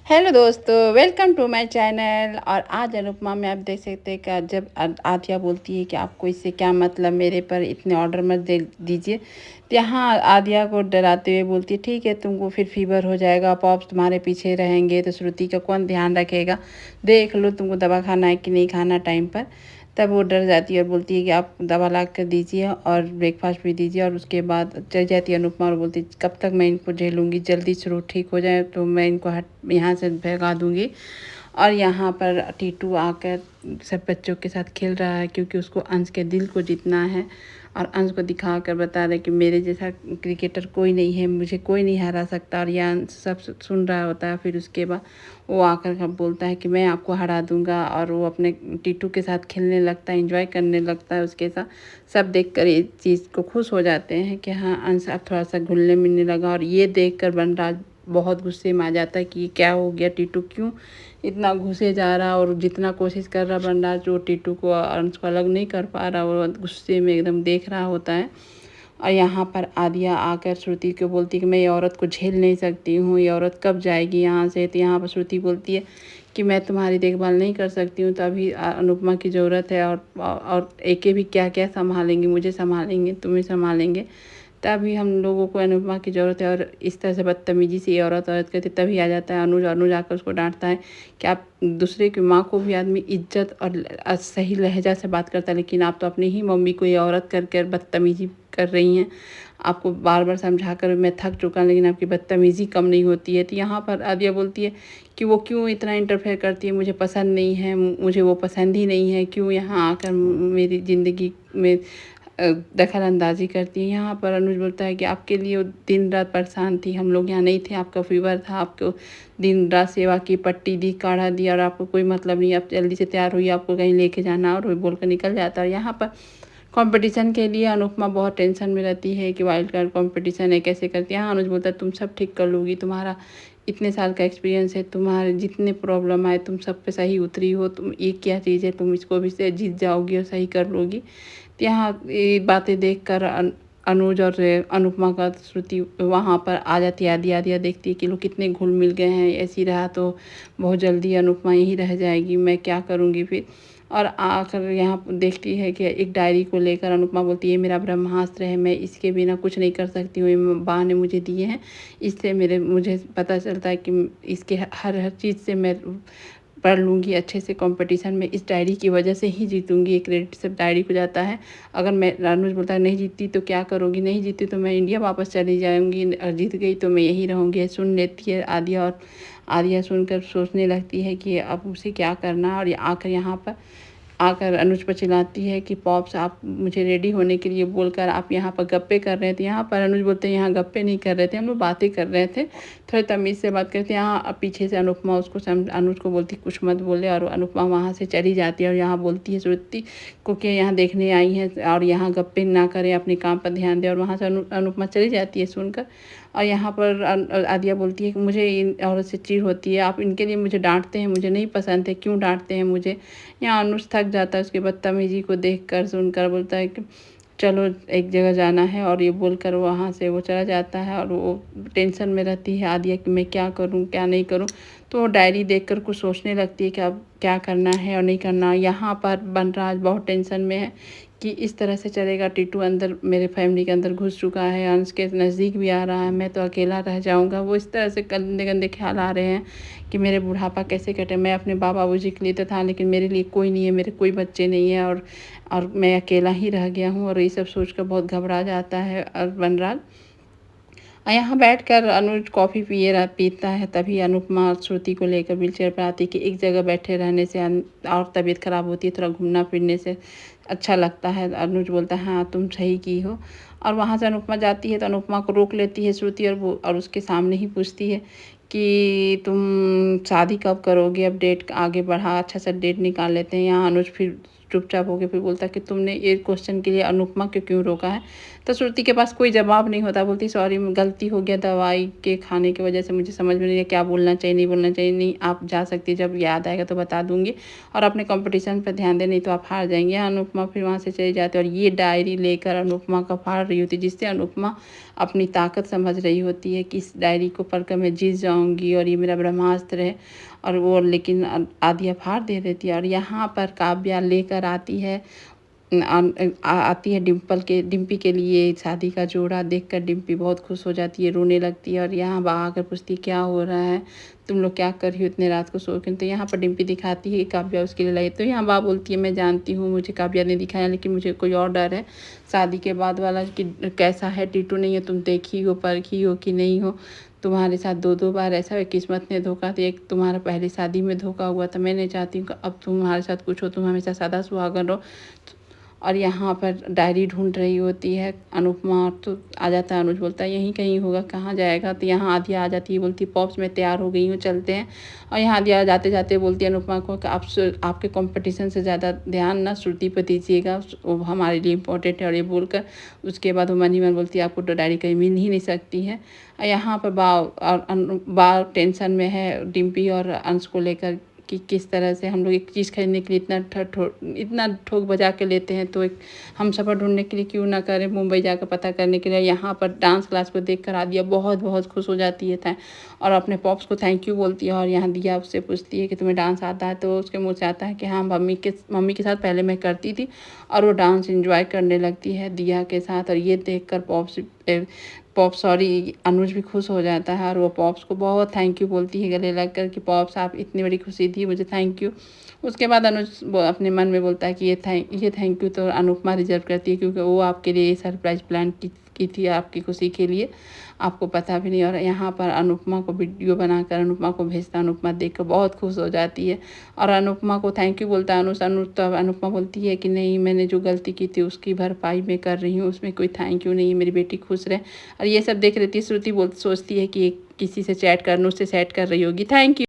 Hello दोस्तों, welcome to my channel. और आज अनुपमा में आप देख सकते हैं कि जब आद्या बोलती है कि आपको इससे क्या मतलब, मेरे पर इतने ऑर्डर मत दे दीजिए। तो यहाँ आद्या को डराते हुए बोलती है, ठीक है तुमको फिर फीवर हो जाएगा, पॉप्स तुम्हारे पीछे रहेंगे तो श्रुति का कौन ध्यान रखेगा, देख लो तुमको दवा खाना है कि नहीं खाना टाइम पर। तब वो डर जाती है और बोलती है कि आप दवा ला कर दीजिए और ब्रेकफास्ट भी दीजिए। और उसके बाद चली जाती है अनुपमा और बोलती है, कब तक मैं इनको झेलूँगी, जल्दी शुरू ठीक हो जाए तो मैं इनको यहाँ से भगा दूँगी। और यहाँ पर टीटू आकर सब बच्चों के साथ खेल रहा है क्योंकि उसको अंश के दिल को जीतना है। और अंश को दिखा कर बता रहे कि मेरे जैसा क्रिकेटर कोई नहीं है, मुझे कोई नहीं हरा सकता। और यह अंश सब सुन रहा होता है। फिर उसके बाद वो आकर बोलता है कि मैं आपको हरा दूंगा। और वो अपने टीटू के साथ खेलने लगता है, एंजॉय करने लगता है उसके साथ। सब देखकर इस चीज़ को खुश हो जाते हैं कि हाँ अंश अब थोड़ा सा घुलने मिलने लगा। और ये देखकर बनराज बहुत गुस्से में आ जाता है कि ये क्या हो गया, टीटू क्यों इतना घुसे जा रहा। और जितना कोशिश कर रहा बनराज वो टीटू को अंश को अलग नहीं कर पा रहा, वो गुस्से में एकदम देख रहा होता है। और यहाँ पर आद्या आकर श्रुति को बोलती है कि मैं ये औरत को झेल नहीं सकती हूँ, ये औरत कब जाएगी यहाँ से। तो यहाँ पर श्रुति बोलती है कि मैं तुम्हारी देखभाल नहीं कर सकती हूँ, तो अभी अनुपमा की ज़रूरत है। और एके भी क्या क्या संभालेंगे, मुझे संभालेंगे, तुम्हें संभालेंगे, तभी हम लोगों को अनुपमा की ज़रूरत है। और इस तरह से बदतमीजी से ये औरत करती, तभी आ जाता है अनुज। अनुज आकर उसको डांटता है कि आप दूसरे की माँ को भी आदमी इज्जत और सही लहजा से बात करता है, लेकिन आप तो अपनी ही मम्मी को ये औरत कर बदतमीजी कर रही हैं। आपको बार बार समझा कर मैं थक चुका, लेकिन आपकी बदतमीज़ी कम नहीं होती है। तो यहाँ पर आद्या बोलती है कि वो क्यों इतना इंटरफेयर करती है, मुझे पसंद नहीं है, मुझे वो पसंद ही नहीं है, क्यों यहाँ आकर मेरी ज़िंदगी में दखल अंदाज़ी करती है। यहाँ पर अनुज बोलता है कि आपके लिए वो दिन रात परेशान थी, हम लोग यहाँ नहीं थे, आपका फीवर था, आपको दिन रात सेवा की, पट्टी दी, काढ़ा दिया, और आपको कोई मतलब नहीं, आप जल्दी से तैयार हुई, आपको कहीं लेके जाना। और वो बोलकर निकल जाता है। और यहाँ पर कंपटीशन के लिए अनुपमा बहुत टेंशन में रहती है कि वाइल्ड कार्ड कंपटीशन है, कैसे करती है। हाँ अनुज बोलता है तुम सब ठीक कर लोगी, तुम्हारा इतने साल का एक्सपीरियंस है, तुम्हारे जितने प्रॉब्लम आए तुम सब पे सही उतरी हो, तुम ये क्या चीज़ है, तुम इसको भी से जीत जाओगी और सही कर लोगी। तो यहाँ ये बातें देख कर अनुज और अनुपमा का श्रुति वहाँ पर आ जाती है। आदि आदिया देखती है कि लोग कितने घुल मिल गए हैं, ऐसी रहा तो बहुत जल्दी अनुपमा यहीं रह जाएगी, मैं क्या करूँगी फिर। और आकर यहाँ देखती है कि एक डायरी को लेकर अनुपमा बोलती है, मेरा ब्रह्मास्त्र है, मैं इसके बिना कुछ नहीं कर सकती हूँ, ये बा ने मुझे दिए हैं, इससे मुझे पता चलता है कि इसके हर हर चीज़ से मैं पढ़ लूँगी अच्छे से, कंपटीशन में इस डायरी की वजह से ही जीतूँगी। ये क्रेडिट सब डायरी को जाता है। अगर मैं अनुज बोलता है नहीं जीतती तो क्या करोगी, नहीं जीती तो मैं इंडिया वापस चली जाऊँगी, और जीत गई तो मैं यहीं रहूँगी। सुन लेती है आद्या। और आद्या सुनकर सोचने लगती है कि अब उसे क्या करना। और आकर यहाँ पर आकर अनुज पर चिल्लाती है कि पॉप्स आप मुझे रेडी होने के लिए बोलकर आप यहाँ पर गप्पे कर रहे थे। यहाँ पर अनुज बोलते हैं यहाँ गप्पे नहीं कर रहे थे, हम लोग बातें कर रहे थे, थोड़े तमीज़ से बात करते हैं। यहाँ पीछे से अनुपमा उसको अनुज को बोलती कुछ मत बोले, और अनुपमा वहाँ से चली जाती है। और यहाँ बोलती है श्रुति को कि यहाँ देखने आई हैं और यहाँ गप्पे ना करें, अपने काम पर ध्यान दें। और वहाँ से अनुपमा चली जाती है सुनकर। और यहाँ पर आद्या बोलती है कि मुझे इन औरत से चिढ़ होती है, आप इनके लिए मुझे डांटते हैं, मुझे नहीं पसंद है, क्यों डांटते हैं मुझे। यहाँ अनुज थक जाता है उसके बदतमीजी को देखकर, सुनकर, बोलता है कि चलो एक जगह जाना है। और ये बोलकर वहाँ से वो चला जाता है। और वो टेंशन में रहती है आद्या कि मैं क्या करूँ क्या नहीं करूँ। तो वो डायरी देखकर कुछ सोचने लगती है कि अब क्या करना है और नहीं करना। यहाँ पर बनराज बहुत टेंशन में है कि इस तरह से चलेगा, टीटू अंदर मेरे फैमिली के अंदर घुस चुका है, अंश के नज़दीक भी आ रहा है, मैं तो अकेला रह जाऊँगा। वो इस तरह से गंदे गंदे ख्याल आ रहे हैं कि मेरे बुढ़ापा कैसे कटे। मैं अपने बाबा जी के लिए तो था, लेकिन मेरे लिए कोई नहीं है, मेरे कोई बच्चे नहीं है, और मैं अकेला ही रह गया हूँ। और ये सब सोचकर बहुत घबरा जाता है बनराज। यहाँ बैठकर अनुज कॉफ़ी पीता है। तभी अनुपमा श्रुति को लेकर व्हीलचेयर पर आती है कि एक जगह बैठे रहने से और तबीयत ख़राब होती है, थोड़ा घूमना फिरने से अच्छा लगता है। अनुज बोलता है हाँ तुम सही की हो। और वहाँ से अनुपमा जाती है तो अनुपमा को रोक लेती है श्रुति, और उसके सामने ही पूछती है कि तुम शादी कब करोगे, अब डेट आगे बढ़ा, अच्छा सा डेट निकाल लेते हैं। यहाँ अनुज फिर चुपचाप हो गया, फिर बोलता है कि तुमने ये क्वेश्चन के लिए अनुपमा को क्यों रोका है। तो श्रुति के पास कोई जवाब नहीं होता, बोलती सॉरी गलती हो गया, दवाई के खाने की वजह से मुझे समझ में नहीं है क्या बोलना चाहिए नहीं बोलना चाहिए। नहीं आप जा सकती, जब याद आएगा तो बता दूँगी, और अपने कॉम्पिटिशन पर ध्यान दें नहीं तो आप हार जाएँगे। अनुपमा फिर वहाँ से चली जाती है और ये डायरी लेकर अनुपमा को फाड़ रही होती है, जिससे अनुपमा अपनी ताकत समझ रही होती है कि इस डायरी को पढ़कर मैं जीत जाऊँगी और ये मेरा ब्रह्मास्त्र है। और वो लेकिन आदिया फाड़ दे देती है। और यहाँ पर काव्या लेकर आती है आती है डिम्पी के लिए शादी का जोड़ा देखकर डिम्पी बहुत खुश हो जाती है, रोने लगती है। और यहाँ बा आकर पूछती है क्या हो रहा है, तुम लोग क्या कर रही हो इतने रात को सो के। तो यहाँ पर डिम्पी दिखाती है कि काव्या उसके लिए लाई। तो यहाँ बा बोलती है मैं जानती हूँ मुझे काव्या ने दिखाया, लेकिन मुझे कोई और डर है शादी के बाद वाला कि कैसा है टीटू नहीं है, तुम देखी हो परखी हो कि नहीं हो। तुम्हारे साथ दो बार ऐसा है, किस्मत ने धोखा दिया। एक तुम्हारा पहली शादी में धोखा हुआ था, मैं नहीं चाहती हूँ कि अब तुम्हारे साथ कुछ हो, तुम हमेशा सदा सुहागन रहो। और यहाँ पर डायरी ढूंढ रही होती है अनुपमा, तो आ जाता है अनुज, बोलता है यहीं कहीं होगा, कहाँ जाएगा। तो यहाँ आदिया आ जाती है, बोलती है पॉप्स मैं तैयार हो गई हूँ चलते हैं। और यहाँ आदिया जाते जाते बोलती है अनुपमा को कि आपके कंपटीशन से ज़्यादा ध्यान ना श्रुति पर दीजिएगा, वो हमारे लिए इम्पोर्टेंट है। और ये बोलकर उसके बाद वो मन ही मन बोलती है आपको तो डायरी कहीं मिल ही नहीं सकती है। यहाँ पर बा टेंशन में है डिम्पी और अंश को लेकर कि किस तरह से हम लोग एक चीज़ खरीदने के लिए इतना ठोक बजा के लेते हैं, तो एक हम सफ़र ढूंढने के लिए क्यों ना करें मुंबई जाकर पता करने के लिए। यहाँ पर डांस क्लास को देख कर आदिया बहुत बहुत खुश हो जाती है और अपने पॉप्स को थैंक यू बोलती है। और यहाँ दिया उससे पूछती है कि तुम्हें डांस आता है, तो उसके मुँह से आता है कि हाँ मम्मी के साथ पहले मैं करती थी। और वो डांस इंजॉय करने लगती है दिया के साथ। और ये देख कर अनुज भी खुश हो जाता है और वो पॉप्स को बहुत थैंक यू बोलती है गले लग कर कि पॉप्स आप इतनी बड़ी खुशी दी मुझे, थैंक यू। उसके बाद अनुज अपने मन में बोलता है कि ये थैंक यू तो अनुपमा डिजर्व करती है, क्योंकि वो आपके लिए सरप्राइज प्लान की थी आपकी खुशी के लिए, आपको पता भी नहीं। और यहाँ पर अनुपमा को वीडियो बनाकर अनुपमा को भेजता, अनुपमा देख कर बहुत खुश हो जाती है और अनुपमा को थैंक यू बोलता है तो अनुपमा बोलती है कि नहीं मैंने जो गलती की थी उसकी भरपाई मैं कर रही हूँ, उसमें कोई थैंक यू नहीं है, मेरी बेटी खुश रहे। और ये सब देख रही थी श्रुति सोचती है कि किसी से चैट करना उससे चैट कर रही होगी। Thank you.